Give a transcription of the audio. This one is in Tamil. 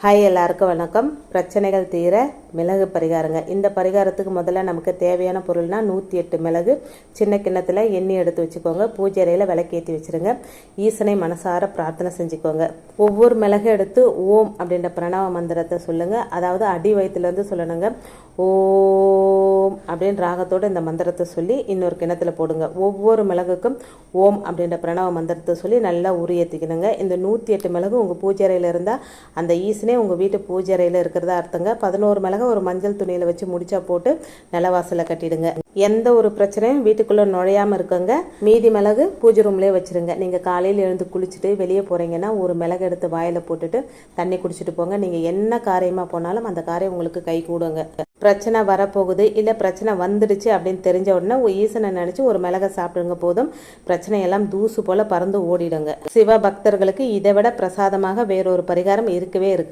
ஹாய், எல்லாருக்கும் வணக்கம். பிரச்சனைகள் தீர மிளகு பரிகாரங்க. இந்த பரிகாரத்துக்கு முதல்ல நமக்கு தேவையான பொருள்னா 108 மிளகு சின்ன கிண்ணத்தில் எண்ணெய் எடுத்து வச்சுக்கோங்க. பூஜை அறையில் விளக்கேற்றி வச்சுருங்க. ஈசனை மனசார பிரார்த்தனை செஞ்சுக்கோங்க. ஒவ்வொரு மிளகு எடுத்து ஓம் அப்படின்ற பிரணவ மந்திரத்தை சொல்லுங்கள். அதாவது அடி வயிற்றுலேருந்து சொல்லணுங்க. ஓம் அப்படின்னு ராகத்தோடு இந்த மந்திரத்தை சொல்லி இன்னொரு கிணத்துல போடுங்க. ஒவ்வொரு மிளகுக்கும் ஓம் அப்படின்ற பிரணவ மந்திரத்தை சொல்லி நல்லா உரியேற்றிக்கணுங்க. இந்த 108 மிளகு உங்கள் பூஜை அறையில் இருந்தால் அந்த ஈசனை உங்கள் வீட்டு பூஜை அறையில் இருக்கிறதா அர்த்தங்க. 11 மிளகை ஒரு மஞ்சள் துணியில் வச்சு முடிச்சா போட்டு நிலவாசலை கட்டிடுங்க. எந்த ஒரு பிரச்சனையும் வீட்டுக்குள்ளே நுழையாமல் இருக்குங்க. மீதி மிளகு பூஜை ரூம்லேயே வச்சுருங்க. நீங்கள் காலையில் எழுந்து குளிச்சுட்டு வெளியே போகிறீங்கன்னா ஒரு மிளகு எடுத்து வாயில் போட்டுட்டு தண்ணி குடிச்சிட்டு போங்க. நீங்கள் என்ன காரியமாக போனாலும் அந்த காரியம் உங்களுக்கு கை கூடுங்க. பிரச்சனை வரப்போகுது இல்லை பிரச்சனை வந்துடுச்சு அப்படின்னு தெரிஞ்ச உடனே ஈசனை நினச்சி ஒரு மிளகை சாப்பிடுங்க. போதும், பிரச்சனையெல்லாம் தூசு போல் பறந்து ஓடிடுங்க. சிவ பக்தர்களுக்கு இதை விட பிரசாதமாக வேறொரு பரிகாரம் இருக்கவே இருக்கு.